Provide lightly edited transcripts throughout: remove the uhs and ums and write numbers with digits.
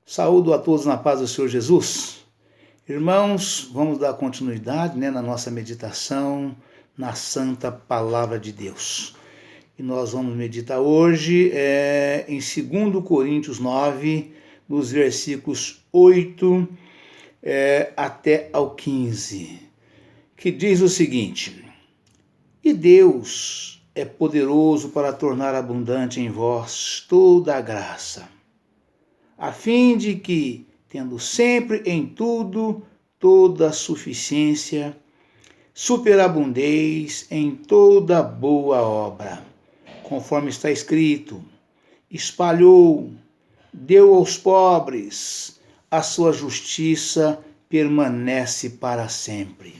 Saúdo a todos na paz do Senhor Jesus. Irmãos, vamos dar continuidade na nossa meditação na Santa Palavra de Deus. E nós vamos meditar hoje em 2 Coríntios 9, nos versículos 8 até ao 15, que diz o seguinte: E Deus é poderoso para tornar abundante em vós toda a graça, a fim de que, tendo sempre em tudo toda a suficiência, superabundeis em toda boa obra, conforme está escrito: espalhou, deu aos pobres, a sua justiça permanece para sempre.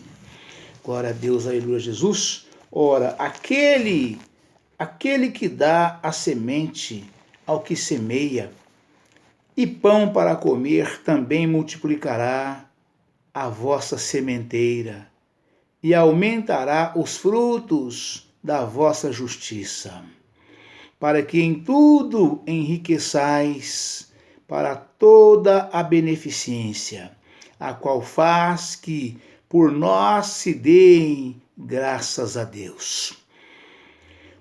Glória a Deus, aleluia, Jesus. Ora, aquele que dá a semente ao que semeia, e pão para comer também multiplicará a vossa sementeira, e aumentará os frutos da vossa justiça, para que em tudo enriqueçais para toda a beneficência, a qual faz que por nós se deem graças a Deus.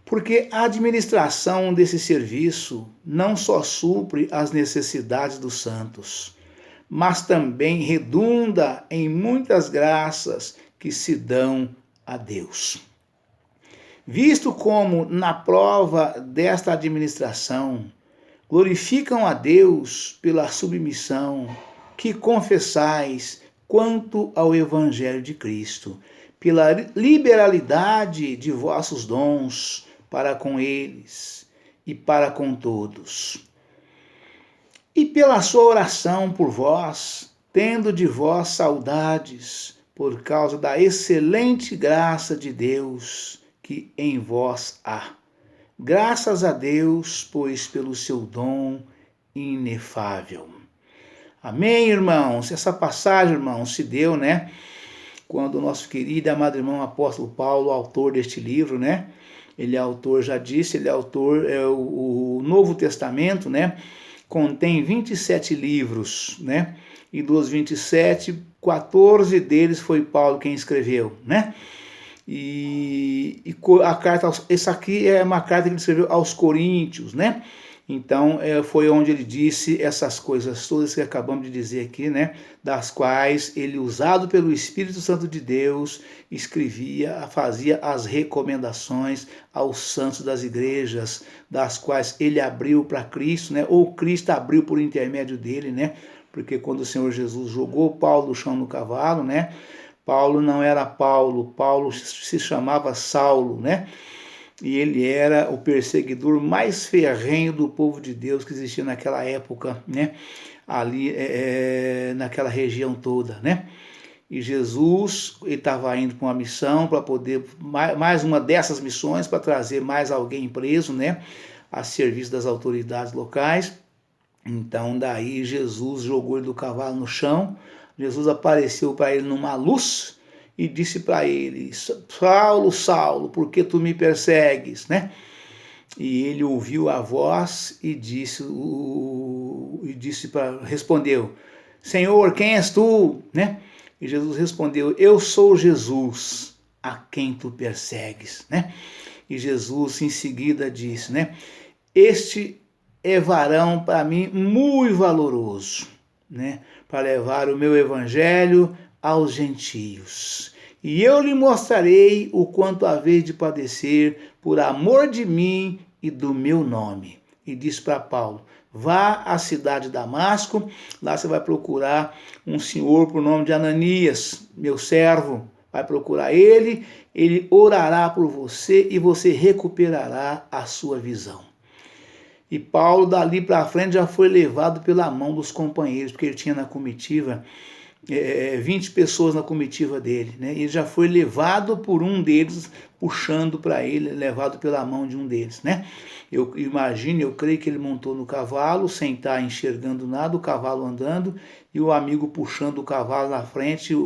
Porque a administração desse serviço não só supre as necessidades dos santos, mas também redunda em muitas graças que se dão a Deus. Visto como, na prova desta administração, glorificam a Deus pela submissão que confessais quanto ao Evangelho de Cristo, pela liberalidade de vossos dons para com eles e para com todos. E pela sua oração por vós, tendo de vós saudades, por causa da excelente graça de Deus que em vós há. Graças a Deus, pois, pelo seu dom inefável. Amém, irmãos? Essa passagem, irmãos, se deu, quando o nosso querido e amado irmão apóstolo Paulo, autor deste livro, ele é autor, já disse, ele é autor, o Novo Testamento, contém 27 livros, e dos 27, 14 deles foi Paulo quem escreveu, E a carta, essa aqui é uma carta que ele escreveu aos Coríntios, Então, foi onde ele disse essas coisas todas que acabamos de dizer aqui, das quais ele, usado pelo Espírito Santo de Deus, escrevia, fazia as recomendações aos santos das igrejas, das quais ele abriu para Cristo, ou Cristo abriu por intermédio dele, porque quando o Senhor Jesus jogou Paulo no chão no cavalo, Paulo não era Paulo, Paulo se chamava Saulo, E ele era o perseguidor mais ferrenho do povo de Deus que existia naquela época, ali naquela região toda, E Jesus estava indo para uma missão, para poder, mais uma dessas missões, para trazer mais alguém preso, a serviço das autoridades locais. Então daí Jesus jogou ele do cavalo no chão, Jesus apareceu para ele numa luz, e disse para ele: Saulo, Saulo, por que tu me persegues? E ele ouviu a voz e respondeu: Senhor, quem és tu? E Jesus respondeu: Eu sou Jesus, a quem tu persegues. E Jesus em seguida disse: Este é varão para mim muito valoroso, para levar o meu evangelho aos gentios. E eu lhe mostrarei o quanto haveis de padecer por amor de mim e do meu nome. E disse para Paulo: vá à cidade de Damasco, lá você vai procurar um senhor por nome de Ananias, meu servo. Vai procurar ele orará por você e você recuperará a sua visão. E Paulo, dali para frente, já foi levado pela mão dos companheiros, porque ele tinha na comitiva 20 pessoas na comitiva dele, Ele já foi levado por um deles puxando para ele, levado pela mão de um deles, né? Eu imagino, eu creio que ele montou no cavalo, sem estar enxergando nada, o cavalo andando, e o amigo puxando o cavalo na frente,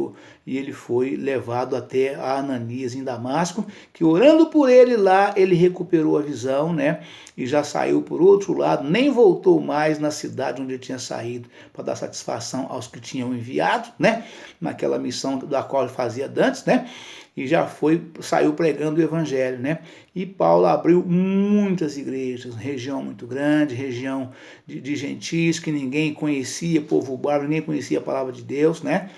e ele foi levado até a Ananias em Damasco, que orando por ele lá, ele recuperou a visão, né? E já saiu por outro lado, nem voltou mais na cidade onde ele tinha saído, para dar satisfação aos que tinham enviado, né? Naquela missão da qual ele fazia antes, né? E já saiu pregando o evangelho, né? E Paulo abriu muitas igrejas, região muito grande, região de gentios que ninguém conhecia, povo bárbaro, ninguém conhecia a palavra de Deus, né?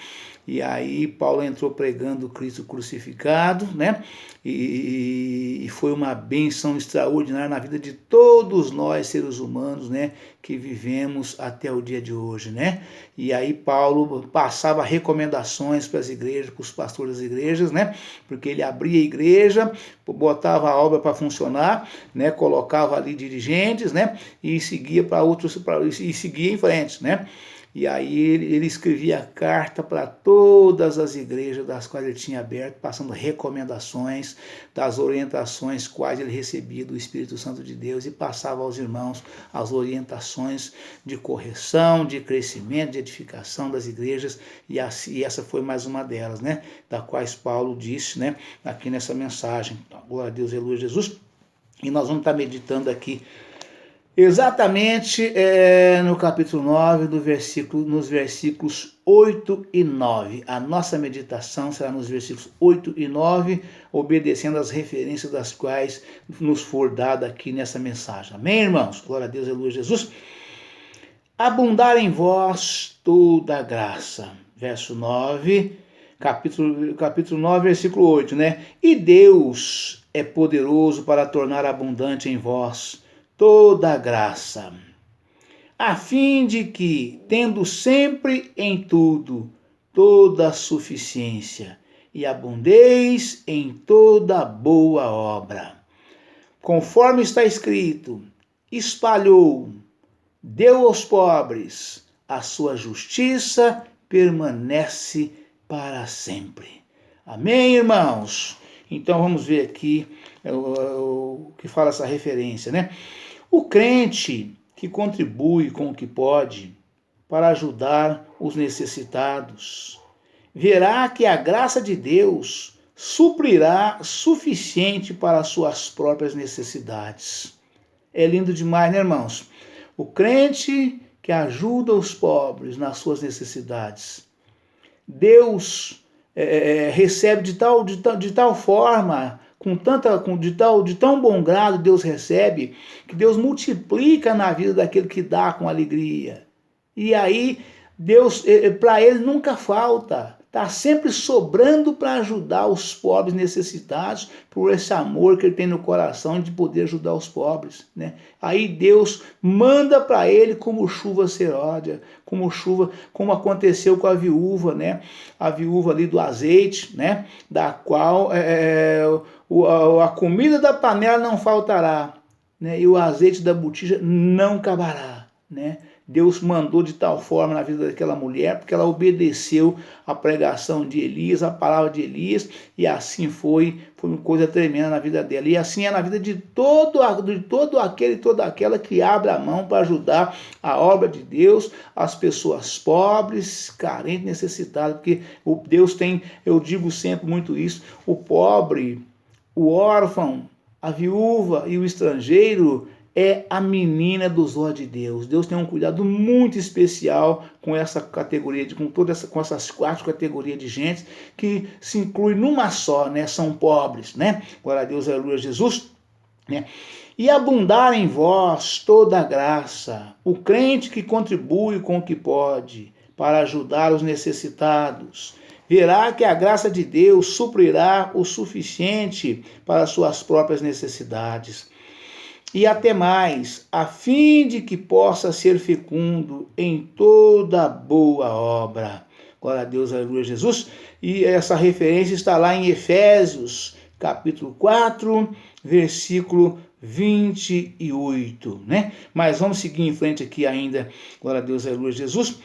E aí Paulo entrou pregando Cristo crucificado, né? E foi uma bênção extraordinária na vida de todos nós, seres humanos, né? Que vivemos até o dia de hoje, né? E aí Paulo passava recomendações para as igrejas, para os pastores das igrejas, né? Porque ele abria a igreja, botava a obra para funcionar, né? Colocava ali dirigentes, né? E seguia para outros, e seguia em frente, né? E aí ele escrevia carta para todas as igrejas das quais ele tinha aberto, passando recomendações das orientações quais ele recebia do Espírito Santo de Deus e passava aos irmãos as orientações de correção, de crescimento, de edificação das igrejas, e essa foi mais uma delas, né? Da quais Paulo disse, né? Aqui nessa mensagem. Glória a Deus, aleluia, Jesus. E nós vamos estar meditando aqui exatamente no capítulo 9, nos versículos 8 e 9. A nossa meditação será nos versículos 8 e 9, obedecendo às referências das quais nos for dada aqui nessa mensagem. Amém, irmãos? Glória a Deus, aleluia, Jesus. Abundar em vós toda a graça. Verso 9, capítulo 9, versículo 8, né? E Deus é poderoso para tornar abundante em vós toda a graça, a fim de que, tendo sempre em tudo toda a suficiência, e abundeis em toda boa obra. Conforme está escrito, espalhou, deu aos pobres, a sua justiça permanece para sempre. Amém, irmãos? Então vamos ver aqui o que fala essa referência, né? O crente que contribui com o que pode para ajudar os necessitados verá que a graça de Deus suprirá suficiente para as suas próprias necessidades. É lindo demais, né, irmãos? O crente que ajuda os pobres nas suas necessidades, Deus recebe de tal forma, de tão bom grado Deus recebe, que Deus multiplica na vida daquele que dá com alegria. E aí, Deus, para ele nunca falta, está sempre sobrando para ajudar os pobres necessitados, por esse amor que ele tem no coração de poder ajudar os pobres, né? Aí Deus manda para ele como chuva seródia, como aconteceu com a viúva, né? A viúva ali do azeite, né? Da qual a comida da panela não faltará, né? E o azeite da botija não acabará, né? Deus mandou de tal forma na vida daquela mulher, porque ela obedeceu a pregação de Elias, a palavra de Elias, e assim foi uma coisa tremenda na vida dela. E assim é na vida de todo aquele e toda aquela que abre a mão para ajudar a obra de Deus, as pessoas pobres, carentes, necessitadas, porque Deus tem, eu digo sempre muito isso, o pobre, o órfão, a viúva e o estrangeiro é a menina dos olhos de Deus. Deus tem um cuidado muito especial com essa categoria, com essas 4 categorias de gente que se inclui numa só, né? São pobres, né? Glória a Deus, aleluia, Jesus, né? E abundar em vós toda a graça, o crente que contribui com o que pode para ajudar os necessitados, verá que a graça de Deus suprirá o suficiente para as suas próprias necessidades. E até mais, a fim de que possa ser fecundo em toda boa obra. Glória a Deus, aleluia, Jesus. E essa referência está lá em Efésios, capítulo 4, versículo 28, né? Mas vamos seguir em frente aqui ainda. Glória a Deus, aleluia, Jesus.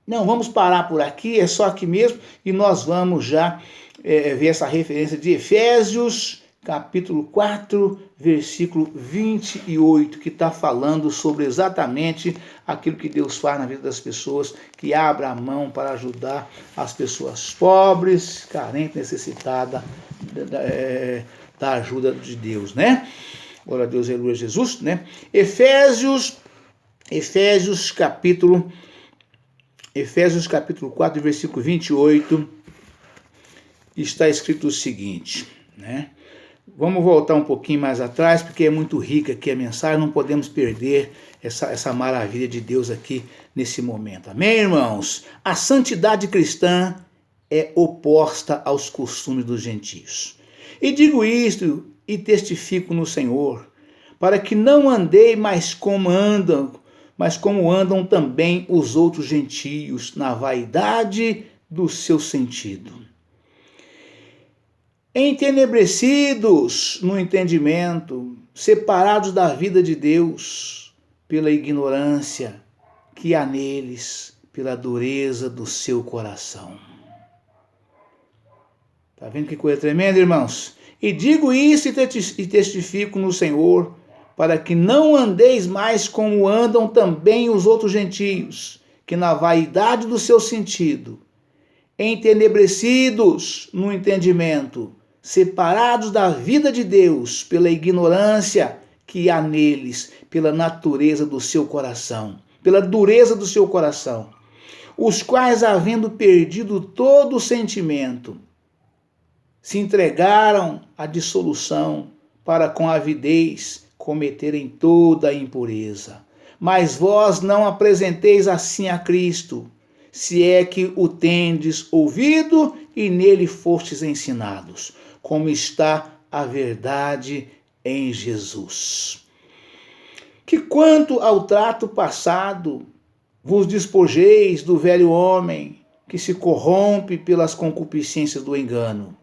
Não, vamos parar por aqui, é só aqui mesmo, e nós vamos já ver essa referência de Efésios, capítulo 4, versículo 28, que está falando sobre exatamente aquilo que Deus faz na vida das pessoas, que abre a mão para ajudar as pessoas pobres, carentes, necessitadas da ajuda de Deus, né? Glória a Deus, aleluia, Jesus, né? Efésios capítulo 4, versículo 28, está escrito o seguinte, né? Vamos voltar um pouquinho mais atrás, porque é muito rica aqui a mensagem, não podemos perder essa maravilha de Deus aqui nesse momento. Amém, irmãos? A santidade cristã é oposta aos costumes dos gentios. E digo isto e testifico no Senhor, para que não andei mais como andam também os outros gentios, na vaidade do seu sentido. Entenebrecidos no entendimento, separados da vida de Deus, pela ignorância que há neles, pela dureza do seu coração. Está vendo que coisa tremenda, irmãos? E digo isso e testifico no Senhor, para que não andeis mais como andam também os outros gentios, que na vaidade do seu sentido, entenebrecidos no entendimento, separados da vida de Deus pela ignorância que há neles, pela natureza do seu coração, pela dureza do seu coração, os quais, havendo perdido todo o sentimento, se entregaram à dissolução para com avidez cometerem toda a impureza. Mas vós não apresenteis assim a Cristo, se é que o tendes ouvido e nele fostes ensinados, como está a verdade em Jesus. Que quanto ao trato passado, vos despojeis do velho homem, que se corrompe pelas concupiscências do engano,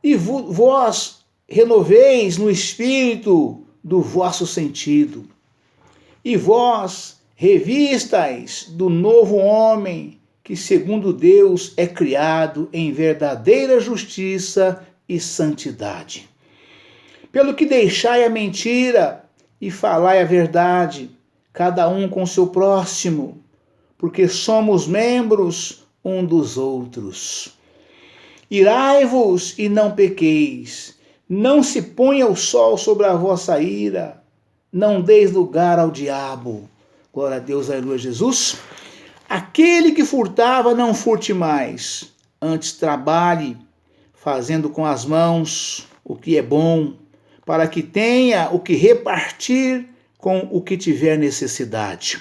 e vós renoveis no espírito do vosso sentido, e vós revistais do novo homem, que segundo Deus é criado em verdadeira justiça e santidade. Pelo que deixai a mentira e falai a verdade, cada um com seu próximo, porque somos membros um dos outros. Irai-vos e não pequeis, não se ponha o sol sobre a vossa ira, não deis lugar ao diabo. Glória a Deus, aleluia, Jesus. Aquele que furtava, não furte mais, antes trabalhe, fazendo com as mãos o que é bom, para que tenha o que repartir com o que tiver necessidade.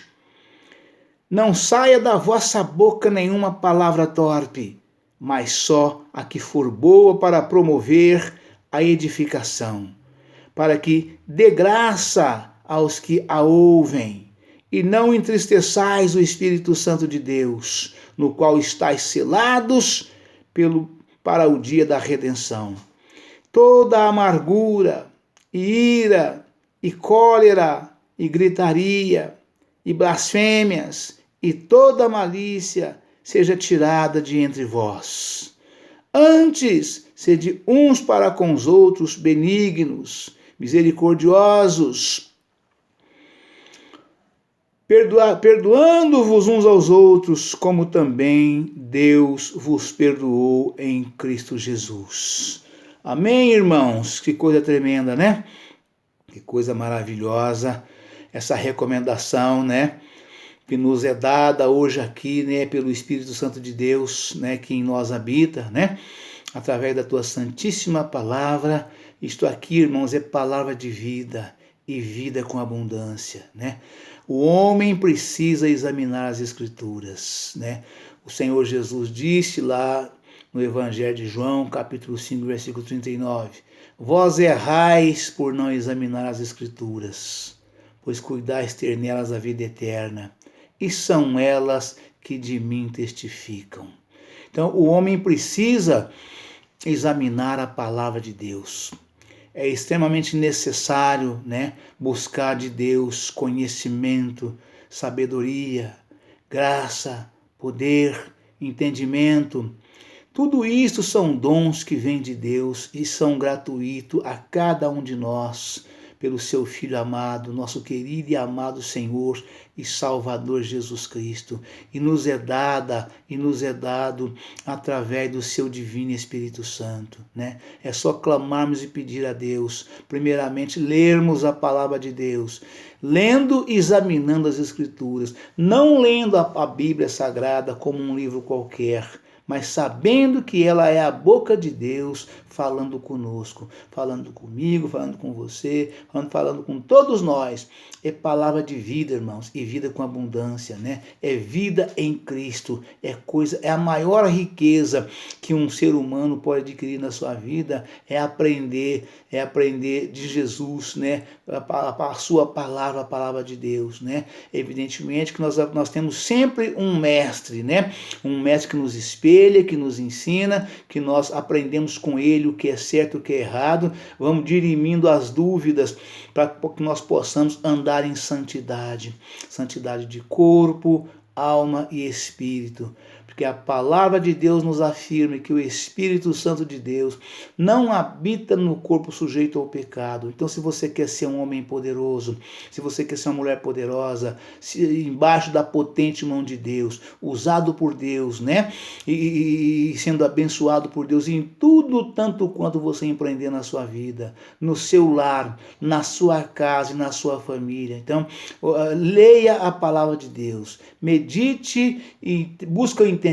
Não saia da vossa boca nenhuma palavra torpe, mas só a que for boa para promover a edificação, para que dê graça aos que a ouvem. E não entristeçais o Espírito Santo de Deus, no qual estáis selados para o dia da redenção. Toda amargura, e ira, e cólera, e gritaria, e blasfêmias, e toda malícia seja tirada de entre vós. Antes, sede uns para com os outros benignos, misericordiosos, perdoando-vos uns aos outros, como também Deus vos perdoou em Cristo Jesus. Amém, irmãos? Que coisa tremenda, né? Que coisa maravilhosa essa recomendação, né? Que nos é dada hoje aqui, né? Pelo Espírito Santo de Deus, né? Que em nós habita, né? Através da tua santíssima palavra. Isto aqui, irmãos, é palavra de vida e vida com abundância, né? O homem precisa examinar as Escrituras, né? O Senhor Jesus disse lá no Evangelho de João, capítulo 5, versículo 39, vós errais por não examinar as Escrituras, pois cuidais ter nelas a vida eterna, e são elas que de mim testificam. Então, o homem precisa examinar a palavra de Deus. É extremamente necessário, né, buscar de Deus conhecimento, sabedoria, graça, poder, entendimento. Tudo isso são dons que vêm de Deus e são gratuitos a cada um de nós, pelo seu Filho amado, nosso querido e amado Senhor e Salvador Jesus Cristo. E nos é dado através do seu divino Espírito Santo, né? É só clamarmos e pedir a Deus, primeiramente lermos a palavra de Deus, lendo e examinando as Escrituras, não lendo a Bíblia Sagrada como um livro qualquer, mas sabendo que ela é a boca de Deus falando conosco, falando comigo, falando com você, falando com todos nós. É palavra de vida, irmãos, e vida com abundância, né? É vida em Cristo, é a maior riqueza que um ser humano pode adquirir na sua vida, é aprender de Jesus, né? A sua palavra, a palavra de Deus, né? Evidentemente que nós temos sempre um mestre, né? Um mestre que nos espelha, que nos ensina, que nós aprendemos com ele o que é certo e o que é errado, vamos dirimindo as dúvidas para que nós possamos andar em santidade de corpo, alma e espírito. Porque a palavra de Deus nos afirma que o Espírito Santo de Deus não habita no corpo sujeito ao pecado. Então, se você quer ser um homem poderoso, se você quer ser uma mulher poderosa, embaixo da potente mão de Deus, usado por Deus, né? E sendo abençoado por Deus em tudo, tanto quanto você empreender na sua vida, no seu lar, na sua casa e na sua família. Então, leia a palavra de Deus, medite e busque o entendimento,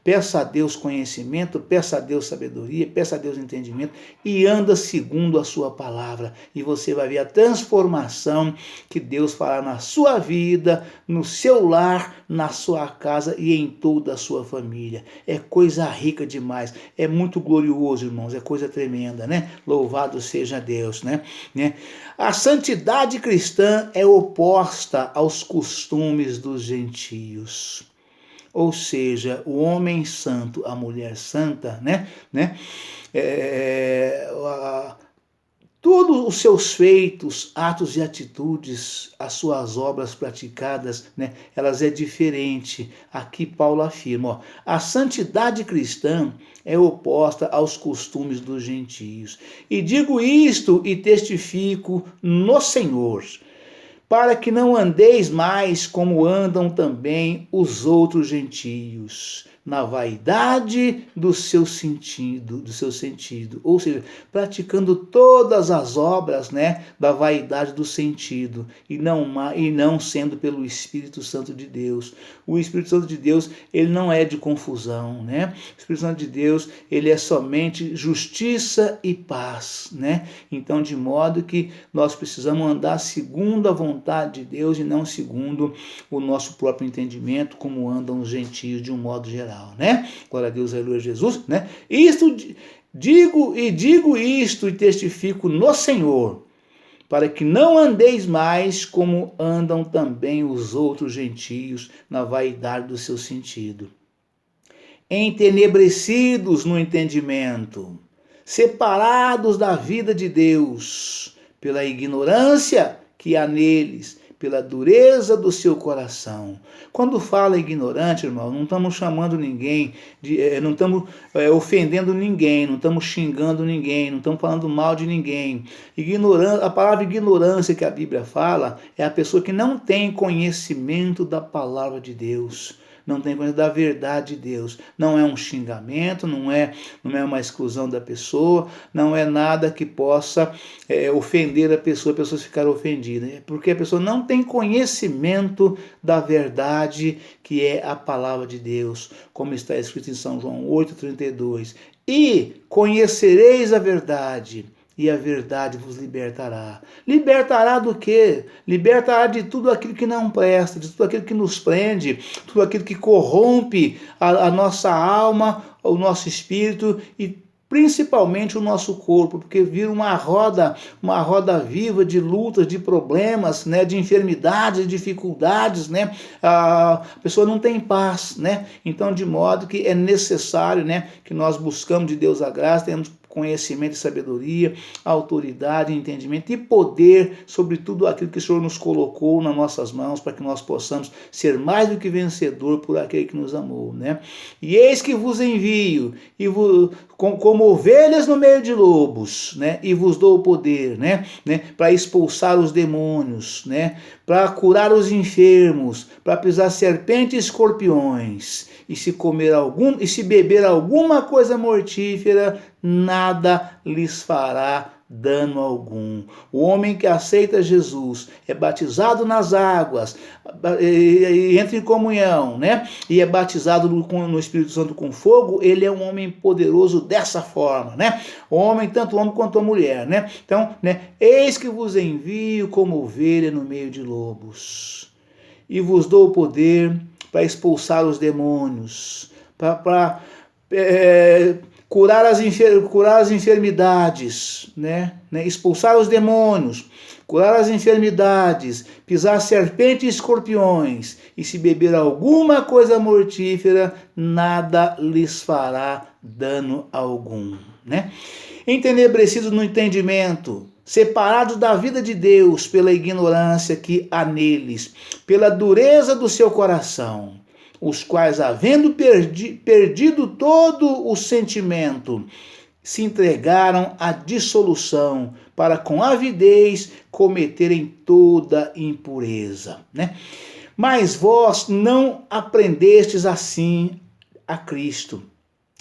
peça a Deus conhecimento, peça a Deus sabedoria, peça a Deus entendimento e anda segundo a sua palavra. E você vai ver a transformação que Deus fará na sua vida, no seu lar, na sua casa e em toda a sua família. É coisa rica demais, é muito glorioso, irmãos, é coisa tremenda, né? Louvado seja Deus, né? A santidade cristã é oposta aos costumes dos gentios. Ou seja, o homem santo, a mulher santa, todos os seus feitos, atos e atitudes, as suas obras praticadas, elas é diferente. Aqui Paulo afirma, a santidade cristã é oposta aos costumes dos gentios. E digo isto e testifico no Senhor, para que não andeis mais como andam também os outros gentios, na vaidade do seu sentido, ou seja, praticando todas as obras, da vaidade do sentido, e não sendo pelo Espírito Santo de Deus. O Espírito Santo de Deus, ele não é de confusão, O Espírito Santo de Deus, ele é somente justiça e paz, Então, de modo que nós precisamos andar segundo a vontade de Deus e não segundo o nosso próprio entendimento, como andam os gentios de um modo geral, Glória a Deus, aleluia, Jesus, Digo isto e testifico no Senhor, para que não andeis mais como andam também os outros gentios na vaidade do seu sentido, entenebrecidos no entendimento, separados da vida de Deus, pela ignorância que há neles, pela dureza do seu coração. Quando fala ignorante, irmão, não estamos chamando ninguém, não estamos ofendendo ninguém, não estamos xingando ninguém, não estamos falando mal de ninguém. A palavra ignorância que a Bíblia fala é a pessoa que não tem conhecimento da palavra de Deus, não tem conhecimento da verdade de Deus. Não é um xingamento, não é uma exclusão da pessoa, não é nada que possa ofender a pessoa ficar ofendida. É porque a pessoa não tem conhecimento da verdade que é a palavra de Deus, como está escrito em São João 8,32. E conhecereis a verdade, e a verdade vos libertará. Libertará do quê? Libertará de tudo aquilo que não presta, de tudo aquilo que nos prende, tudo aquilo que corrompe a nossa alma, o nosso espírito e principalmente o nosso corpo, porque vira uma roda viva de lutas, de problemas, de enfermidades, de dificuldades, A pessoa não tem paz, Então, de modo que é necessário, que nós buscamos de Deus a graça, temos conhecimento e sabedoria, autoridade, entendimento e poder sobre tudo aquilo que o Senhor nos colocou nas nossas mãos, para que nós possamos ser mais do que vencedor por aquele que nos amou, né? E eis que vos envio, como ovelhas no meio de lobos, né? E vos dou o poder, né? Para expulsar os demônios, né? Para curar os enfermos, para pisar serpentes e escorpiões, e se beber alguma coisa mortífera, nada lhes fará dano algum. O homem que aceita Jesus, é batizado nas águas, entra em comunhão, né? E é batizado no Espírito Santo com fogo, ele é um homem poderoso dessa forma, né? Tanto o homem quanto a mulher, né? Então, né? Eis que vos envio como ovelha no meio de lobos, e vos dou o poder para expulsar os demônios, para curar as enfermidades, né? Expulsar os demônios, curar as enfermidades, pisar serpentes e escorpiões, e se beber alguma coisa mortífera, nada lhes fará dano algum, né? Entenebrecidos no entendimento, separados da vida de Deus pela ignorância que há neles, pela dureza do seu coração, os quais, havendo perdido todo o sentimento, se entregaram à dissolução, para com avidez cometerem toda impureza, né? Mas vós não aprendestes assim a Cristo,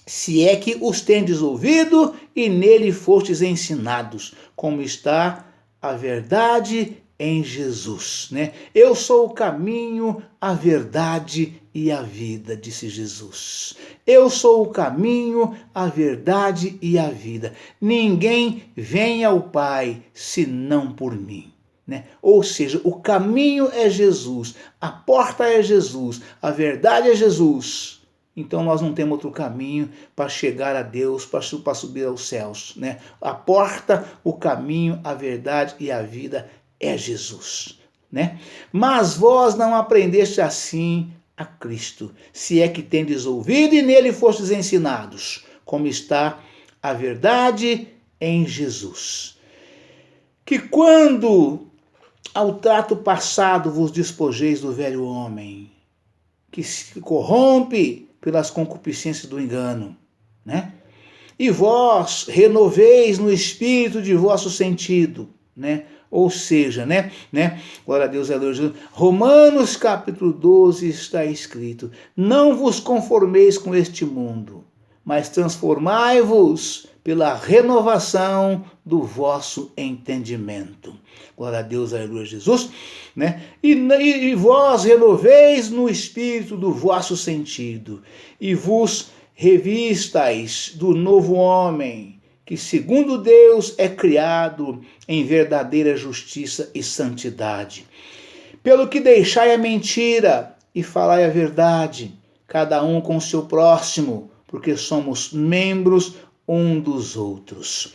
se é que os tendes ouvido e nele fostes ensinados, como está a verdade em Jesus, né? Eu sou o caminho, a verdade e a vida, disse Jesus. Eu sou o caminho, a verdade e a vida. Ninguém vem ao Pai senão por mim, né? Ou seja, o caminho é Jesus, a porta é Jesus, a verdade é Jesus. Então nós não temos outro caminho para chegar a Deus, para subir aos céus, né? A porta, o caminho, a verdade e a vida é Jesus, né? Mas vós não aprendeste assim a Cristo, se é que tendes ouvido e nele fostes ensinados, como está a verdade em Jesus. Que quando ao trato passado vos despojeis do velho homem, que se corrompe pelas concupiscências do engano, né? E vós renoveis no espírito de vosso sentido, né? Ou seja, né? Glória a Deus, aleluia. Romanos capítulo 12 está escrito: não vos conformeis com este mundo, mas transformai-vos pela renovação do vosso entendimento. Glória a Deus, aleluia, Jesus, né? E vós renoveis no espírito do vosso sentido, e vos revistais do novo homem, que segundo Deus é criado em verdadeira justiça e santidade. Pelo que deixai a mentira e falai a verdade, cada um com o seu próximo, porque somos membros um dos outros.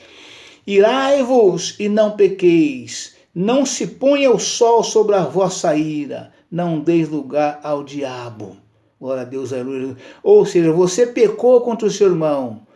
Irai-vos e não pequeis, não se ponha o sol sobre a vossa ira, não deis lugar ao diabo. Glória a Deus, aleluia. Ou seja, você pecou contra o seu irmão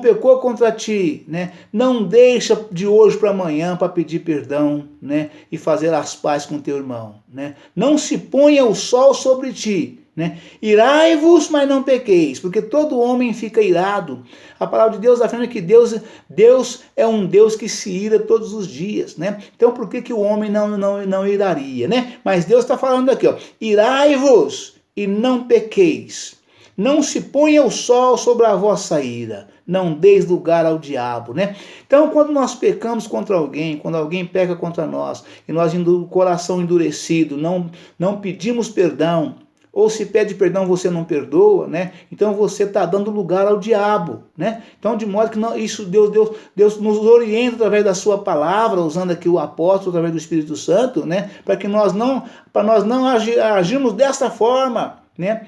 pecou contra ti, né? Não deixa de hoje para amanhã para pedir perdão, né? E fazer as pazes com teu irmão, né? Não se ponha o sol sobre ti, né? Irai-vos, mas não pequeis, porque todo homem fica irado. A palavra de Deus afirma que Deus é um Deus que se ira todos os dias, né? Então por que o homem não iraria, né? Mas Deus está falando aqui, ó: irai-vos e não pequeis. Não se ponha o sol sobre a vossa ira, não deis lugar ao diabo, né? Então, quando nós pecamos contra alguém, quando alguém peca contra nós, e nós, o coração endurecido, não pedimos perdão, ou se pede perdão você não perdoa, né? Então você está dando lugar ao diabo, né? Então, de modo que isso Deus nos orienta através da sua palavra, usando aqui o apóstolo, através do Espírito Santo, né? Para nós não agirmos dessa forma, né?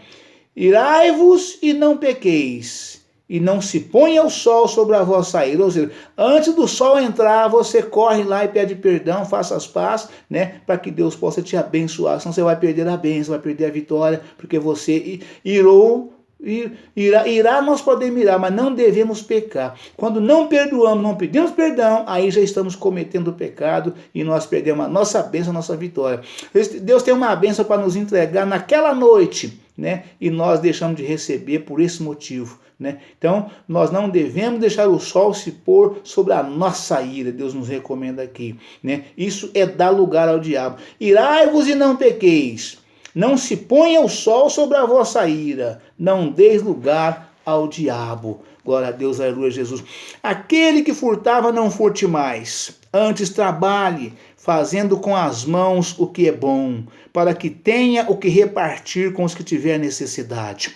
Irai-vos e não pequeis, e não se ponha o sol sobre a vossa ira. Ou seja, antes do sol entrar, você corre lá e pede perdão, faça as pazes, né? Para que Deus possa te abençoar. Senão você vai perder a bênção, vai perder a vitória, porque você irou Irá nós podemos irar, mas não devemos pecar. Quando não perdoamos, não pedimos perdão, aí já estamos cometendo pecado e nós perdemos a nossa bênção, a nossa vitória. Deus tem uma bênção para nos entregar naquela noite, né? E nós deixamos de receber por esse motivo, né? Então, nós não devemos deixar o sol se pôr sobre a nossa ira, Deus nos recomenda aqui, né? Isso é dar lugar ao diabo. Irai-vos e não pequeis. Não se ponha o sol sobre a vossa ira, não deis lugar ao diabo. Glória a Deus, aleluia, Jesus. Aquele que furtava, não furte mais. Antes trabalhe, fazendo com as mãos o que é bom, para que tenha o que repartir com os que tiver necessidade.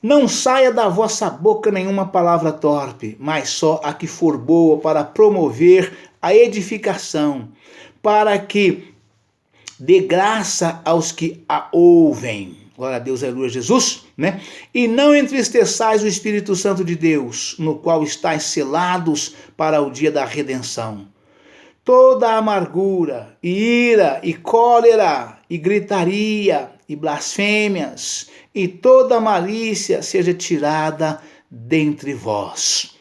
Não saia da vossa boca nenhuma palavra torpe, mas só a que for boa para promover a edificação, para que dê graça aos que a ouvem. Glória a Deus, aleluia, Jesus, né? E não entristeçais o Espírito Santo de Deus, no qual estáis selados para o dia da redenção. Toda amargura, e ira, e cólera, e gritaria, e blasfêmias, e toda malícia seja tirada dentre vós.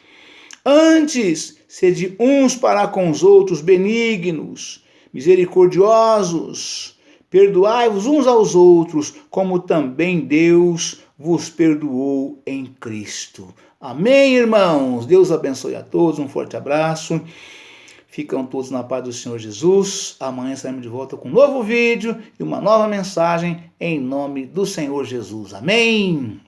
Antes, sede uns para com os outros benignos, misericordiosos, perdoai-vos uns aos outros, como também Deus vos perdoou em Cristo. Amém, irmãos? Deus abençoe a todos, um forte abraço. Ficam todos na paz do Senhor Jesus. Amanhã estaremos de volta com um novo vídeo e uma nova mensagem em nome do Senhor Jesus. Amém?